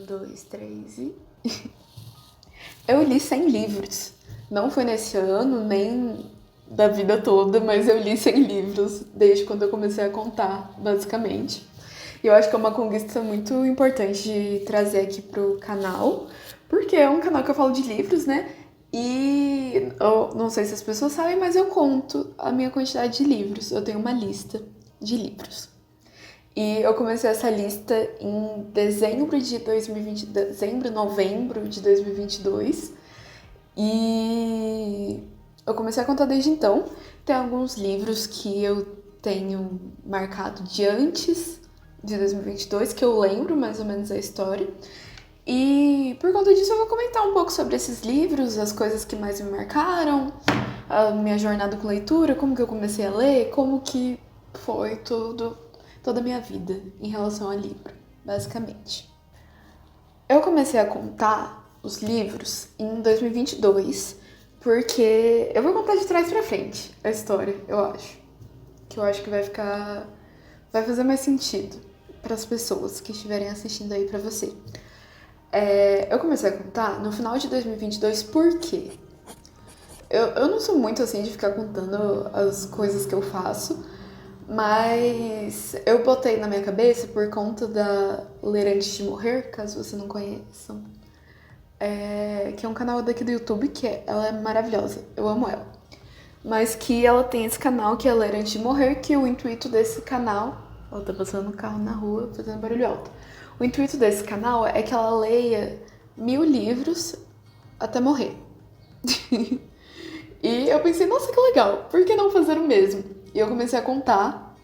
Dois, três e. Eu li 100 livros. Não foi nesse ano, nem da vida toda, mas eu li 100 livros desde quando eu comecei a contar, basicamente. E eu acho que é uma conquista muito importante de trazer aqui pro canal, porque é um canal que eu falo de livros, né? E eu não sei se as pessoas sabem, mas eu conto a minha quantidade de livros. Eu tenho uma lista de livros. E eu comecei essa lista em dezembro de 2020, novembro de 2022. E eu comecei a contar desde então. Tem alguns livros que eu tenho marcado de antes de 2022, que eu lembro mais ou menos a história. E por conta disso eu vou comentar um pouco sobre esses livros, as coisas que mais me marcaram, a minha jornada com leitura, como que eu comecei a ler, como que foi toda a minha vida em relação a livro, basicamente. Eu comecei a contar os livros em 2022, porque eu vou contar de trás pra frente a história, eu acho. Que eu acho que vai fazer mais sentido para as pessoas que estiverem assistindo aí pra você. Eu comecei a contar no final de 2022 porque eu não sou muito assim de ficar contando as coisas que eu faço, mas eu botei na minha cabeça por conta da Ler Antes de Morrer, caso você não conheça, que é um canal daqui do YouTube ela é maravilhosa, eu amo ela. Mas que ela tem esse canal que é Ler Antes de Morrer, que o intuito desse canal... Ela tá passando um carro na rua fazendo barulho alto. O intuito desse canal é que ela leia 1000 livros até morrer. E eu pensei, nossa, que legal, por que não fazer o mesmo? E eu comecei a contar,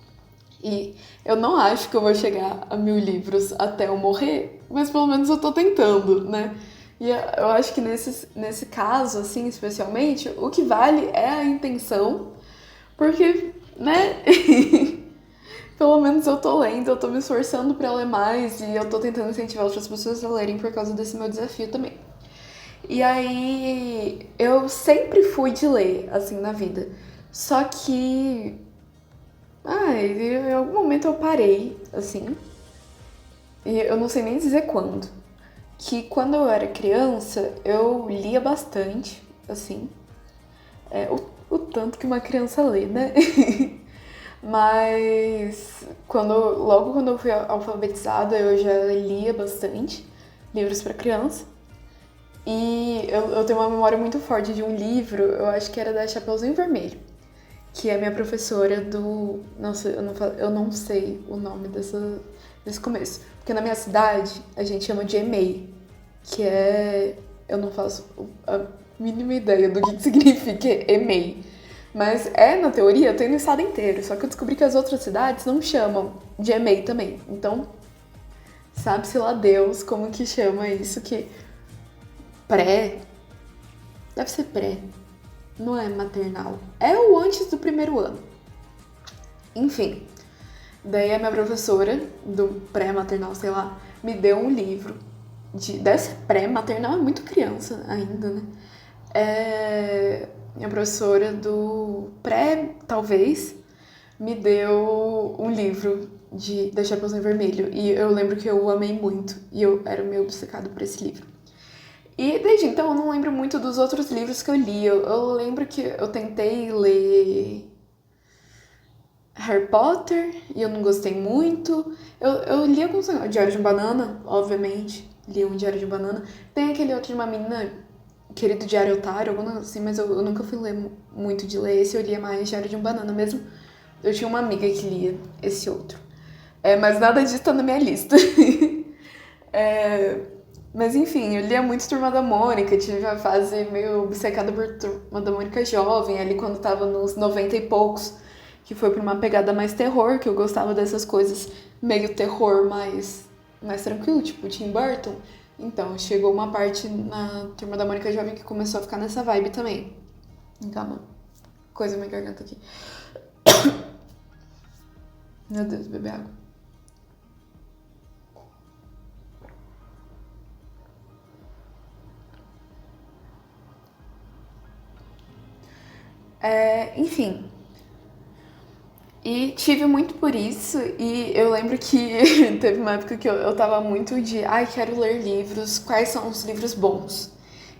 e eu não acho que eu vou chegar a 1000 livros até eu morrer, mas pelo menos eu tô tentando, né? E eu acho que nesse caso, assim, especialmente, o que vale é a intenção, porque, né? Pelo menos eu tô lendo, eu tô me esforçando pra ler mais e eu tô tentando incentivar outras pessoas a lerem por causa desse meu desafio também. E aí, eu sempre fui de ler, assim, na vida. Só que. Em algum momento eu parei, assim. E eu não sei nem dizer quando. Que quando eu era criança, eu lia bastante, assim. O tanto que uma criança lê, né? Mas logo quando eu fui alfabetizada, eu já lia bastante livros para criança. E eu tenho uma memória muito forte de um livro, eu acho que era da Chapeuzinho Vermelho, que é minha professora do... Nossa, eu não sei o nome desse começo. Porque na minha cidade, a gente chama de EMEI, que é... Eu não faço a mínima ideia do que significa EMEI. Mas na teoria, tem no estado inteiro. Só que eu descobri que as outras cidades não chamam de EMEI também. Então, sabe-se lá Deus como que chama isso que... Pré... Deve ser pré. Não é maternal. É o antes do primeiro ano. Enfim. Daí a minha professora do pré-maternal, sei lá, me deu um livro. Deve ser pré-maternal, é muito criança ainda, né? Minha professora do pré, talvez, me deu um livro da Chapeuzinho Vermelho. E eu lembro que eu amei muito. E eu era meio obcecada por esse livro. E desde então eu não lembro muito dos outros livros que eu li. Eu lembro que eu tentei ler Harry Potter e eu não gostei muito. Eu li alguns... Diário de Banana, obviamente. Li um Diário de Banana. Tem aquele outro de uma menina, Querido Diário Otário, alguma coisa assim, mas eu nunca fui ler muito de ler esse. Eu lia mais Diário de Banana mesmo. Eu tinha uma amiga que lia esse outro. Mas nada disso tá na minha lista. Mas enfim, eu lia muito Turma da Mônica, tive a fase meio obcecada por Turma da Mônica jovem, ali quando tava nos 90 e poucos, que foi pra uma pegada mais terror, que eu gostava dessas coisas meio terror mais tranquilo, tipo Tim Burton. Então, chegou uma parte na Turma da Mônica jovem que começou a ficar nessa vibe também. Calma, coisa na minha garganta aqui. Meu Deus, beber água. Enfim, E tive muito por isso, e eu lembro que teve uma época que eu tava muito de, ai, quero ler livros, quais são os livros bons?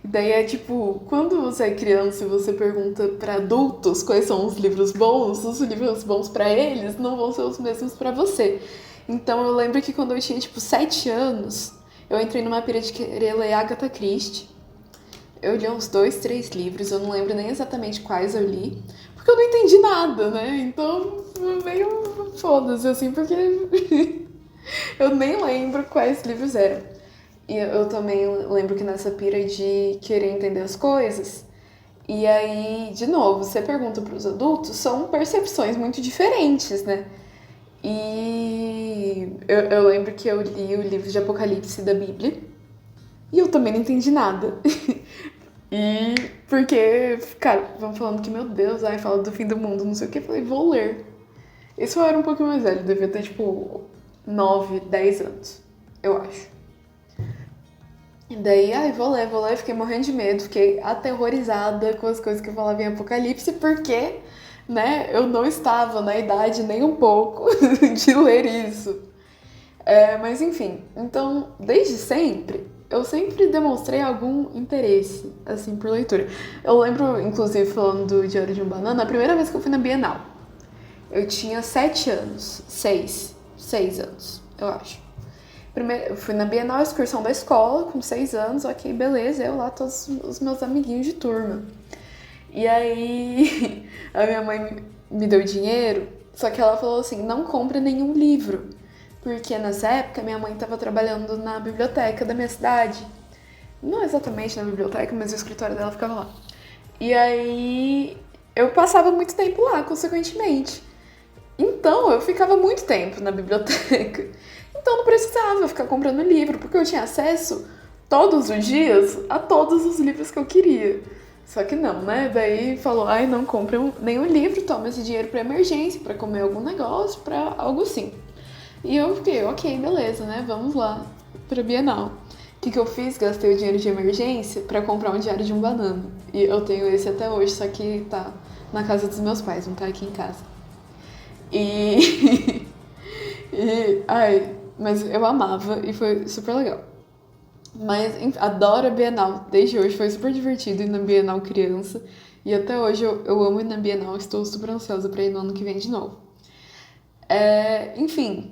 E daí é tipo, quando você é criança e você pergunta pra adultos quais são os livros bons pra eles não vão ser os mesmos pra você. Então eu lembro que quando eu tinha tipo 7 anos, eu entrei numa pira de querer ler Agatha Christie. Eu li uns 2, 3 livros, eu não lembro nem exatamente quais eu li, porque eu não entendi nada, né? Então, meio foda-se, assim, porque eu nem lembro quais livros eram. E eu também lembro que nessa pira de querer entender as coisas, e aí, de novo, você pergunta pros adultos, são percepções muito diferentes, né? E eu lembro que eu li o livro de Apocalipse da Bíblia, e eu também não entendi nada. E porque, cara, vão falando que, meu Deus, ai, fala do fim do mundo, não sei o que, eu falei, vou ler. Isso eu era um pouquinho mais velho, devia ter tipo 9, 10 anos, eu acho. E daí, ai, vou ler, fiquei morrendo de medo, fiquei aterrorizada com as coisas que eu falava em Apocalipse, porque, né, eu não estava na idade nem um pouco de ler isso. Mas enfim, então, desde sempre, eu sempre demonstrei algum interesse, assim, por leitura. Eu lembro, inclusive, falando do Diário de um Banana, a primeira vez que eu fui na Bienal. Eu tinha 7 anos, 6 anos, eu acho. Primeiro, eu fui na Bienal, excursão da escola, com 6 anos, ok, beleza, eu lá, todos os meus amiguinhos de turma. E aí, a minha mãe me deu dinheiro, só que ela falou assim, não compra nenhum livro. Porque nessa época minha mãe estava trabalhando na biblioteca da minha cidade. Não exatamente na biblioteca, mas o escritório dela ficava lá. E aí eu passava muito tempo lá, consequentemente. Então eu ficava muito tempo na biblioteca. Então não precisava ficar comprando livro, porque eu tinha acesso todos os dias a todos os livros que eu queria. Só que não, né? Daí falou, ai, não compra nenhum livro, toma esse dinheiro pra emergência, pra comer algum negócio, pra algo assim. E eu fiquei, ok, beleza, né? Vamos lá pra Bienal. O que eu fiz? Gastei o dinheiro de emergência pra comprar um diário de um banana. E eu tenho esse até hoje, só que tá na casa dos meus pais, não tá aqui em casa. E. Ai, mas eu amava e foi super legal. Mas adoro a Bienal, desde hoje foi super divertido ir na Bienal criança. E até hoje eu amo ir na Bienal, estou super ansiosa pra ir no ano que vem de novo. Enfim,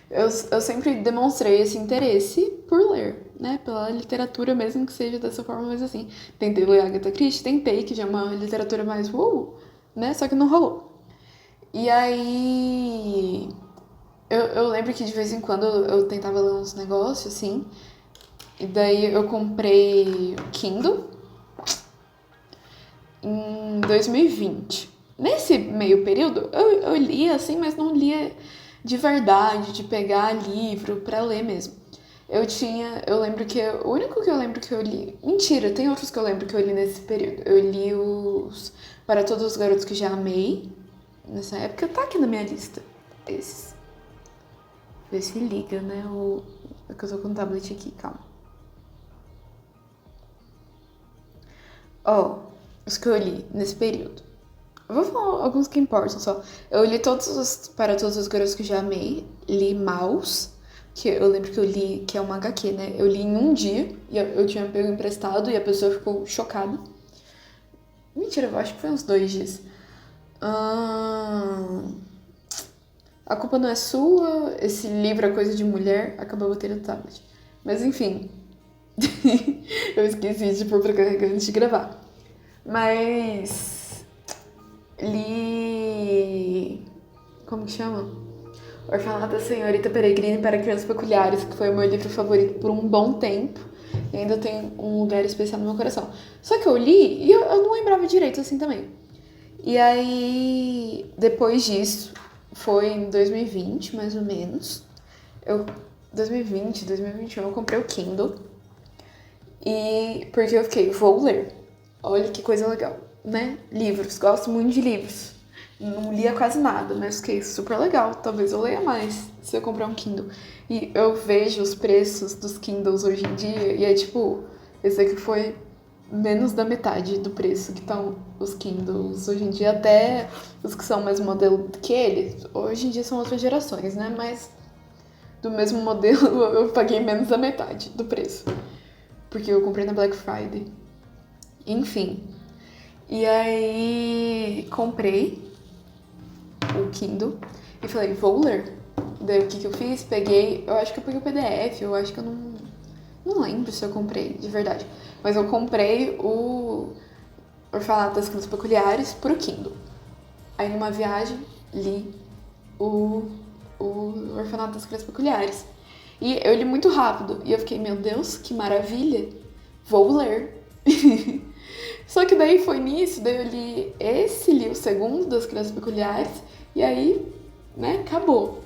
eu sempre demonstrei esse interesse por ler, né? Pela literatura, mesmo que seja dessa forma, mas assim. Tentei ler Agatha Christie, tentei, que já é uma literatura mais né? Só que não rolou. E aí. Eu lembro que de vez em quando eu tentava ler uns negócios, assim. E daí eu comprei o Kindle em 2020. Nesse meio período, eu lia assim, mas não lia de verdade, de pegar livro pra ler mesmo. Eu lembro que o único que eu lembro que eu li, mentira, tem outros que eu lembro que eu li nesse período. Eu li os Para Todos os Garotos que Já Amei, nessa época, tá aqui na minha lista. Esses. Vê se liga, né? É que eu tô com o tablet aqui, calma. Ó, os que eu li nesse período. Eu vou falar alguns que importam só. Eu li todos os Para Todos os Garotos que Já Amei. Li Maus, que eu lembro que eu li, que é uma HQ, né? Eu li em um dia, e eu tinha pego emprestado, e a pessoa ficou chocada. Mentira, eu acho que foi uns 2 dias. A Culpa Não É Sua, esse livro É Coisa de Mulher, acabou batendo no tablet. Mas enfim, eu esqueci de pôr pra carregar antes de gravar. Mas li... Como que chama? Orfanato da Senhorita Peregrine para Crianças Peculiares, que foi o meu livro favorito por um bom tempo. E ainda tem um lugar especial no meu coração. Só que eu li e eu não lembrava direito assim também. E aí, depois disso, foi em 2020, mais ou menos. 2020, 2021, eu comprei o Kindle. E porque eu fiquei, vou ler. Olha que coisa legal, né? Livros, gosto muito de livros. Não lia quase nada, mas fiquei super legal. Talvez eu leia mais se eu comprar um Kindle. E eu vejo os preços dos Kindles hoje em dia e é tipo, esse aqui foi menos da metade do preço que estão os Kindles hoje em dia, até os que são o mesmo modelo que eles. Hoje em dia são outras gerações, né? Mas do mesmo modelo eu paguei menos da metade do preço. Porque eu comprei na Black Friday. Enfim. E aí comprei o Kindle e falei, vou ler. Daí o que eu fiz? Peguei, eu acho que eu peguei o PDF, eu acho que eu não lembro se eu comprei, de verdade. Mas eu comprei o Orfanato das Crianças Peculiares pro Kindle. Aí numa viagem li o Orfanato das Crianças Peculiares. E eu li muito rápido. E eu fiquei, meu Deus, que maravilha. Vou ler. Só que daí foi nisso, daí eu li o segundo das Crianças Peculiares. E aí, né, acabou.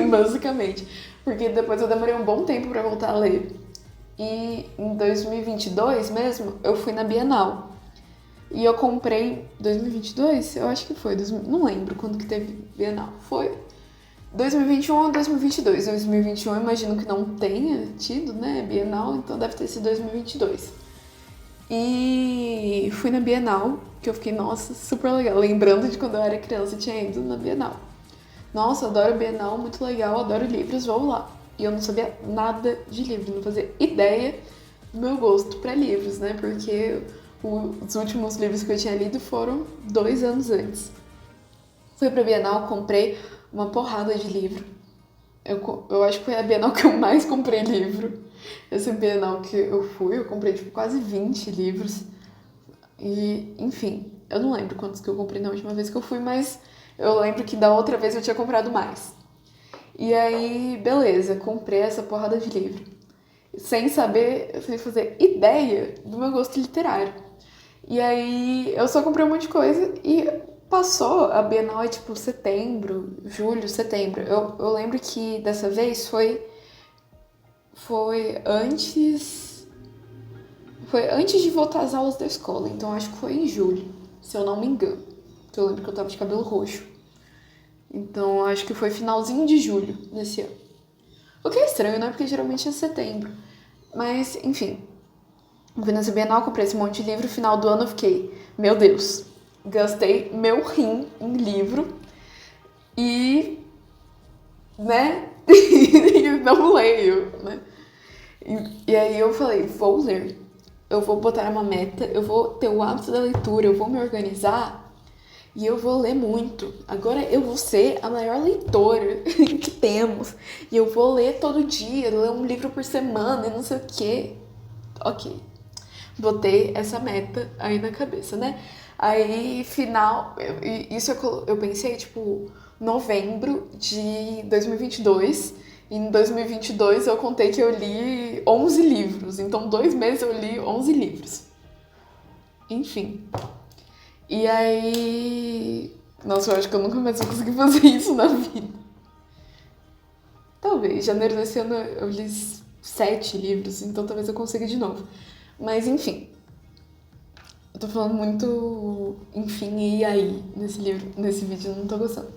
Basicamente. Porque depois eu demorei um bom tempo pra voltar a ler. E em 2022 mesmo, eu fui na Bienal. E eu comprei... 2022? Eu acho que foi. Não lembro quando que teve Bienal. Foi 2021 ou 2022. 2021 eu imagino que não tenha tido, né, Bienal. Então deve ter sido 2022. E fui na Bienal, que eu fiquei, nossa, super legal. Lembrando de quando eu era criança e tinha ido na Bienal. Nossa, adoro Bienal, muito legal, adoro livros, vou lá. E eu não sabia nada de livro, não fazia ideia do meu gosto pra livros, né? Porque os últimos livros que eu tinha lido foram 2 anos antes. Fui pra Bienal, comprei uma porrada de livro. Eu acho que foi a Bienal que eu mais comprei livro. Essa Bienal que eu fui, eu comprei tipo quase 20 livros. E, enfim, eu não lembro quantos que eu comprei na última vez que eu fui, mas eu lembro que da outra vez eu tinha comprado mais. E aí, beleza, comprei essa porrada de livro. Sem saber, sem fazer ideia do meu gosto literário. E aí, eu só comprei um monte de coisa e passou. A Bienal é tipo setembro, julho, setembro. Eu lembro que dessa vez foi antes de voltar às aulas da escola. Então acho que foi em julho, se eu não me engano. Então, eu lembro que eu tava de cabelo roxo. Então acho que foi finalzinho de julho desse ano. O que é estranho, né? Porque geralmente é setembro. Mas, enfim. Fui nessa Bienal, comprei esse monte de livro. Final do ano eu fiquei, meu Deus, gastei meu rim em livro. E, né? Não leio, né? E aí eu falei, vou ler. Eu vou botar uma meta, eu vou ter o hábito da leitura, eu vou me organizar e eu vou ler muito. Agora eu vou ser a maior leitora que temos. E eu vou ler todo dia, ler um livro por semana e não sei o quê. Ok. Botei essa meta aí na cabeça, né? Aí, eu pensei, tipo, novembro de 2022. E em 2022 eu contei que eu li 11 livros. Então, 2 meses eu li 11 livros. Enfim. E aí... Nossa, eu acho que eu nunca mais vou conseguir fazer isso na vida. Talvez. Janeiro desse ano eu li 7 livros. Então, talvez eu consiga de novo. Mas, enfim. Eu tô falando muito enfim e aí nesse vídeo, eu não tô gostando.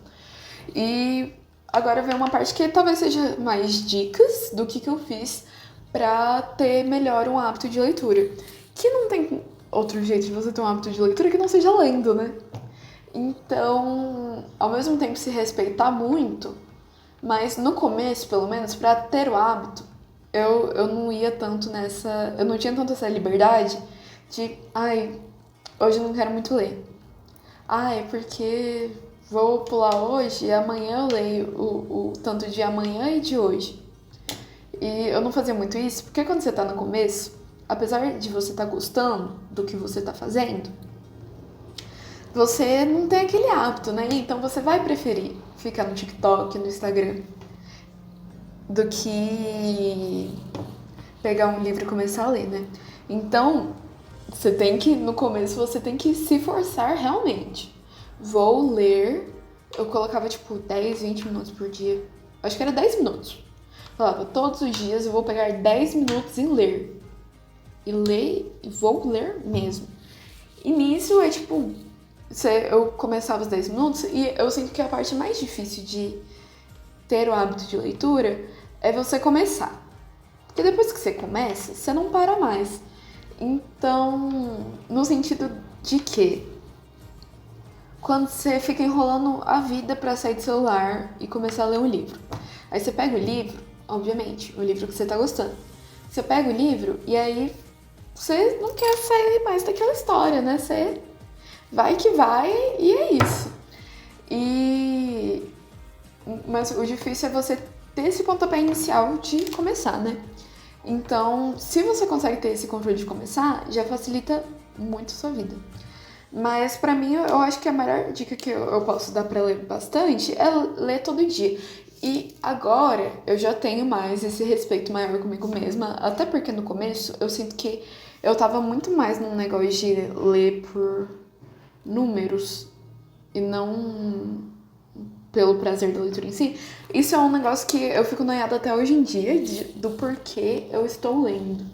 E agora vem uma parte que talvez seja mais dicas do que eu fiz pra ter melhor um hábito de leitura. Que não tem outro jeito de você ter um hábito de leitura que não seja lendo, né? Então, ao mesmo tempo se respeitar muito, mas no começo, pelo menos, pra ter o hábito, eu não ia tanto nessa... Eu não tinha tanto essa liberdade de... Ai, hoje eu não quero muito ler. Ai, porque vou pular hoje e amanhã eu leio o tanto de amanhã e de hoje. E eu não fazia muito isso, porque quando você tá no começo, apesar de você estar gostando do que você tá fazendo, você não tem aquele hábito, né? Então você vai preferir ficar no TikTok, no Instagram, do que pegar um livro e começar a ler, né? Então, no começo você tem que se forçar realmente. Vou ler, eu colocava tipo 10, 20 minutos por dia. Acho que era 10 minutos. Falava, todos os dias eu vou pegar 10 minutos e ler. E vou ler mesmo. E nisso é tipo, eu começava os 10 minutos e eu sinto que a parte mais difícil de ter o hábito de leitura é você começar. Porque depois que você começa, você não para mais. Então, no sentido de que quando você fica enrolando a vida pra sair do celular e começar a ler um livro. Aí você pega o livro, obviamente, o livro que você tá gostando. Você pega o livro e aí você não quer sair mais daquela história, né? Você vai que vai e é isso. Mas o difícil é você ter esse pontapé inicial de começar, né? Então, se você consegue ter esse controle de começar, já facilita muito a sua vida. Mas pra mim, eu acho que a melhor dica que eu posso dar pra ler bastante é ler todo dia. E agora eu já tenho mais esse respeito maior comigo mesma, até porque no começo eu sinto que eu tava muito mais num negócio de ler por números e não pelo prazer da leitura em si. Isso é um negócio que eu fico noiada até hoje em dia, do porquê eu estou lendo.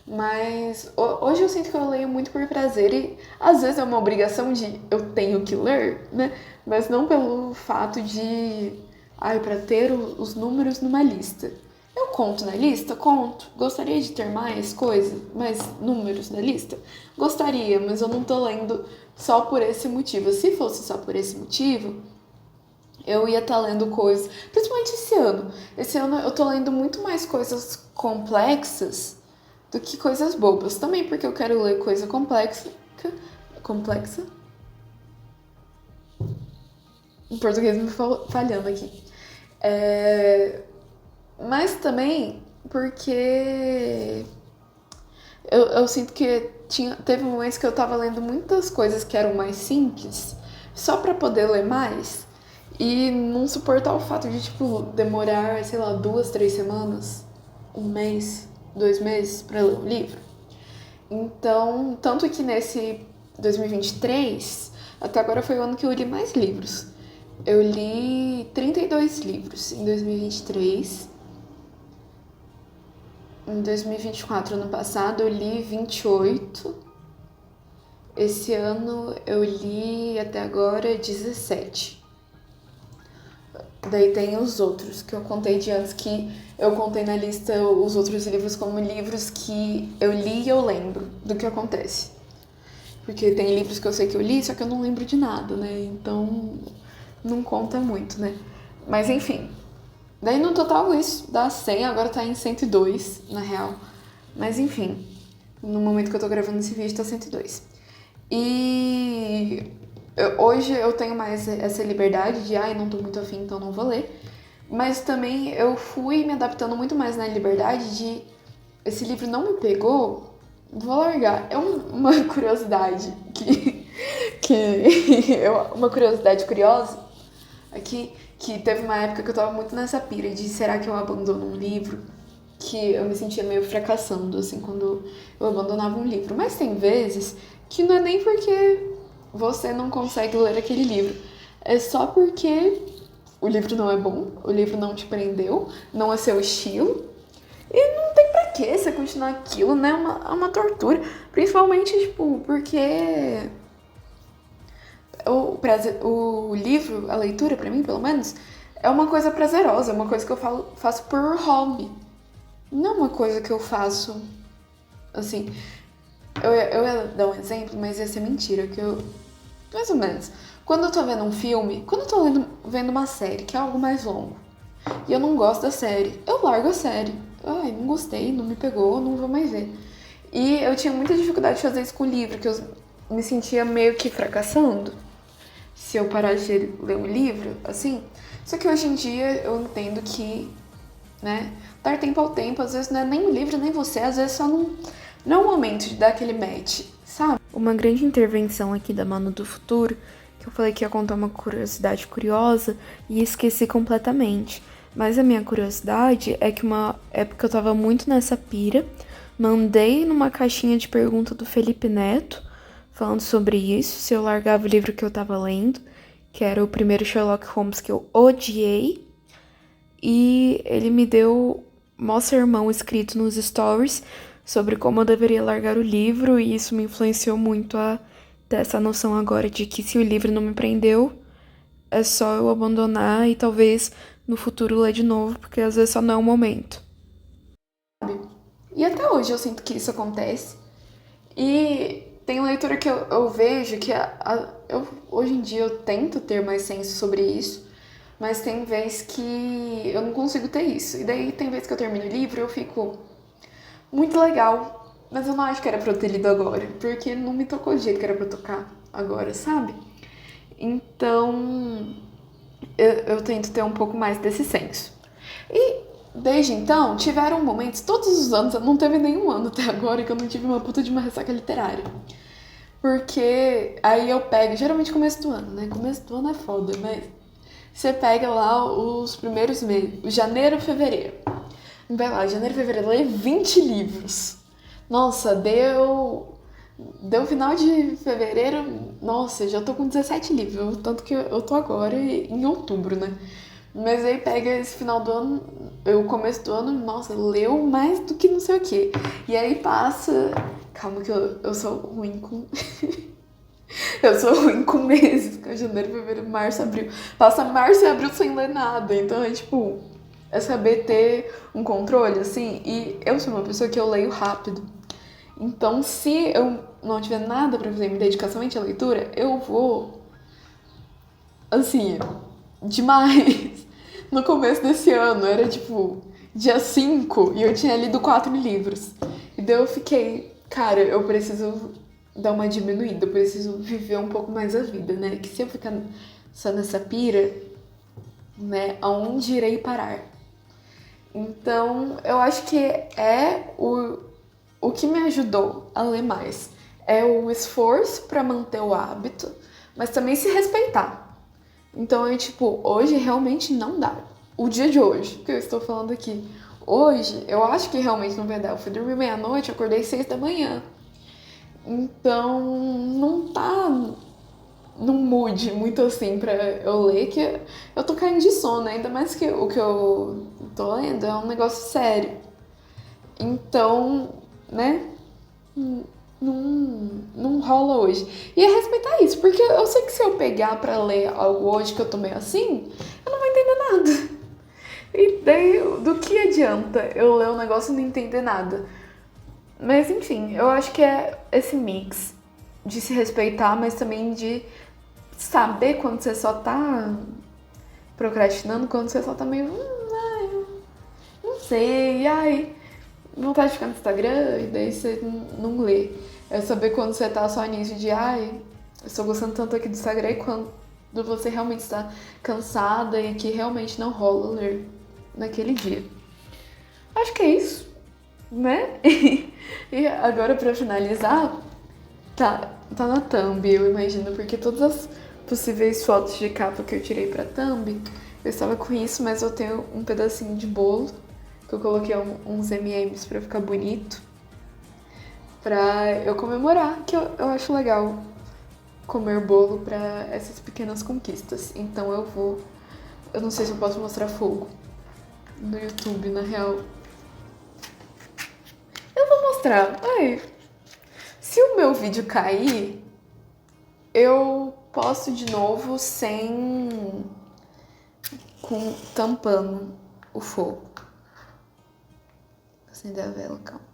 Mas hoje eu sinto que eu leio muito por prazer e às vezes é uma obrigação de eu tenho que ler, né? Mas não pelo fato de, pra ter os números numa lista. Eu conto na lista? Conto. Gostaria de ter mais coisa, mais números na lista? Gostaria, mas eu não tô lendo só por esse motivo. Se fosse só por esse motivo, eu ia estar lendo coisas, principalmente esse ano. Esse ano eu tô lendo muito mais coisas complexas do que coisas bobas. Também porque eu quero ler coisa complexa. Complexa? O português me falhando aqui. Mas também porque eu sinto que teve momentos que eu tava lendo muitas coisas que eram mais simples, só pra poder ler mais, e não suportar o fato de, tipo, demorar, sei lá, 2, 3 semanas, um mês, 2 meses pra ler um livro. Então, tanto que nesse 2023, até agora foi o ano que eu li mais livros. Eu li 32 livros em 2023. Em 2024, ano passado, eu li 28. Esse ano eu li até agora 17. Daí tem os outros que eu contei de antes, que eu contei na lista os outros livros como livros que eu li e eu lembro do que acontece. Porque tem livros que eu sei que eu li, só que eu não lembro de nada, né? Então não conta muito, né? Mas enfim. Daí no total isso dá 100, agora tá em 102, na real. Mas enfim, no momento que eu tô gravando esse vídeo tá 102. E hoje eu tenho mais essa liberdade de, não tô muito afim, então não vou ler. Mas também eu fui me adaptando muito mais na liberdade de, esse livro não me pegou, vou largar. É uma curiosidade uma curiosidade curiosa aqui, que teve uma época que eu tava muito nessa pira de será que eu abandono um livro? Que eu me sentia meio fracassando, assim, quando eu abandonava um livro. Mas tem vezes que não é nem porque você não consegue ler aquele livro. É só porque o livro não é bom, o livro não te prendeu, não é seu estilo. E não tem pra que você continuar aquilo, né? É uma tortura. Principalmente, tipo, porque o livro, a leitura, pra mim, pelo menos, é uma coisa prazerosa, é uma coisa que eu faço por hobby. Não é uma coisa que eu faço, assim... Eu ia dar um exemplo, mas ia ser mentira, que eu... Mais ou menos. Quando eu tô vendo um filme, quando eu tô vendo uma série, que é algo mais longo, e eu não gosto da série, eu largo a série. Não gostei, não me pegou, não vou mais ver. E eu tinha muita dificuldade de fazer isso com o livro, que eu me sentia meio que fracassando se eu parasse de ler um livro, assim. Só que hoje em dia eu entendo que, né, dar tempo ao tempo, às vezes não é nem o livro, nem você, às vezes só não é o momento de dar aquele match, sabe? Uma grande intervenção aqui da Manu do Futuro, que eu falei que ia contar uma curiosidade curiosa e esqueci completamente. Mas a minha curiosidade é que uma época eu tava muito nessa pira, mandei numa caixinha de pergunta do Felipe Neto, falando sobre isso, se eu largava o livro que eu tava lendo, que era o primeiro Sherlock Holmes que eu odiei, e ele me deu mó sermão escrito nos stories sobre como eu deveria largar o livro, e isso me influenciou muito a ter essa noção agora de que se o livro não me prendeu, é só eu abandonar e talvez no futuro ler de novo, porque às vezes só não é o momento. E até hoje eu sinto que isso acontece. E tem leitura que eu vejo que hoje em dia eu tento ter mais senso sobre isso, mas tem vez que eu não consigo ter isso. E daí tem vez que eu termino o livro e eu fico muito legal, mas eu não acho que era pra eu ter lido agora, porque não me tocou do jeito que era pra eu tocar agora, sabe? Então eu tento ter um pouco mais desse senso. E desde então, tiveram momentos, todos os anos, não teve nenhum ano até agora que eu não tive uma puta de uma ressaca literária. Porque aí eu pego, geralmente começo do ano, né? Começo do ano é foda, mas você pega lá os primeiros meses, janeiro, fevereiro. Vai lá, janeiro, fevereiro, lê 20 livros. Nossa, deu final de fevereiro, nossa, já tô com 17 livros, tanto que eu tô agora em outubro, né? Mas aí pega esse final do ano, o começo do ano, nossa, leu mais do que não sei o quê. E aí passa. Calma que eu sou ruim com. Eu sou ruim com meses, com janeiro, fevereiro, março, abril. Passa março e abril sem ler nada. Então é tipo. É saber ter um controle, assim. E eu sou uma pessoa que eu leio rápido. Então, se eu não tiver nada pra fazer, me dedicar somente à leitura, eu vou. Assim, demais. No começo desse ano, era tipo dia 5 e eu tinha lido 4 livros. E daí eu fiquei, cara, eu preciso dar uma diminuída, eu preciso viver um pouco mais a vida, né? Que se eu ficar só nessa pira, né, aonde irei parar? Então, eu acho que é o que me ajudou a ler mais. É o esforço pra manter o hábito, mas também se respeitar. Então, tipo, hoje realmente não dá. O dia de hoje, que eu estou falando aqui. Hoje, eu acho que realmente não vai dar. Eu fui dormir meia-noite, acordei 6 da manhã. Então, não tá num mood muito assim pra eu ler, que eu tô caindo de sono. Ainda mais que o que eu tô lendo é um negócio sério. Então, né? Não rola hoje. E é respeitar isso, porque eu sei que se eu pegar pra ler algo hoje que eu tô meio assim, eu não vou entender nada. E daí, do que adianta eu ler um negócio e não entender nada? Mas enfim, eu acho que é esse mix de se respeitar, mas também de saber quando você só tá procrastinando, quando você só tá meio. Ai, não sei, ai, vontade de ficar no Instagram, e daí você não lê. É saber quando você tá só nisso de, ai, eu estou gostando tanto aqui do Instagram, e quando você realmente está cansada e que realmente não rola ler naquele dia. Acho que é isso, né? E agora pra finalizar, tá na thumb, eu imagino, porque todas as possíveis fotos de capa que eu tirei pra thumb, eu estava com isso, mas eu tenho um pedacinho de bolo que eu coloquei uns M&M's pra ficar bonito, pra eu comemorar, que eu acho legal comer bolo pra essas pequenas conquistas. Então eu não sei se eu posso mostrar fogo no YouTube, na real. Eu vou mostrar. Ai, se o meu vídeo cair, eu posto de novo tampando o fogo. Vou acender a vela, calma.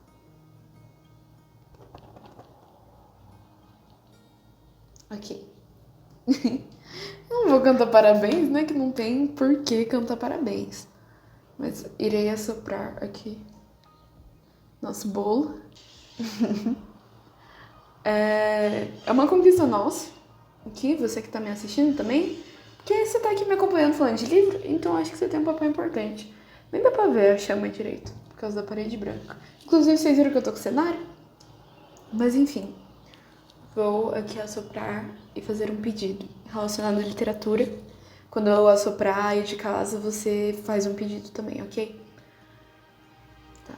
Ok. Não vou cantar parabéns, né? Que não tem por que cantar parabéns. Mas irei assoprar aqui nosso bolo. É uma conquista nossa. Aqui, você que tá me assistindo também. Porque você tá aqui me acompanhando falando de livro, então acho que você tem um papel importante. Nem dá pra ver a chama direito, por causa da parede branca. Inclusive, vocês viram que eu tô com cenário? Mas enfim, vou aqui assoprar e fazer um pedido relacionado à literatura. Quando eu assoprar aí de casa, você faz um pedido também, ok? Tá.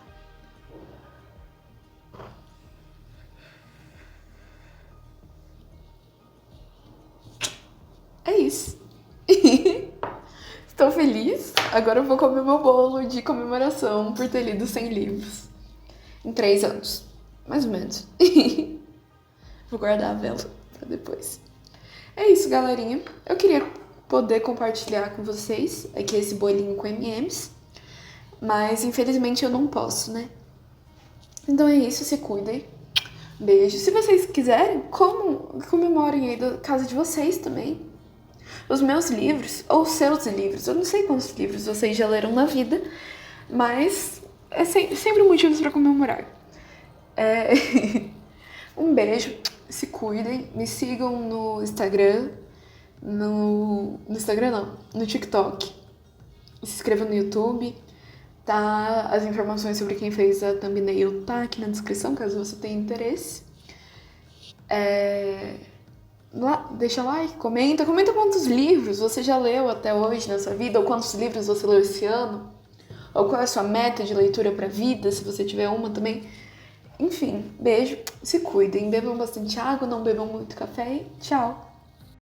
É isso. Estou feliz. Agora eu vou comer meu bolo de comemoração por ter lido 100 livros. Em 3 anos. Mais ou menos. Vou guardar a vela pra depois. É isso, galerinha. Eu queria poder compartilhar com vocês aqui esse bolinho com M&M's. Mas infelizmente eu não posso, né? Então é isso, se cuidem. Beijo. Se vocês quiserem, comemorem aí da casa de vocês também. Os meus livros, ou seus livros, eu não sei quantos livros vocês já leram na vida, mas é sempre motivos pra comemorar. Um beijo, se cuidem, me sigam no Instagram, no Instagram não, no TikTok, se inscrevam no YouTube, tá? As informações sobre quem fez a thumbnail tá aqui na descrição, caso você tenha interesse. Deixa like, comenta quantos livros você já leu até hoje na sua vida, ou quantos livros você leu esse ano, ou qual é a sua meta de leitura pra vida, se você tiver uma também. Enfim, beijo, se cuidem, bebam bastante água, não bebam muito café e tchau!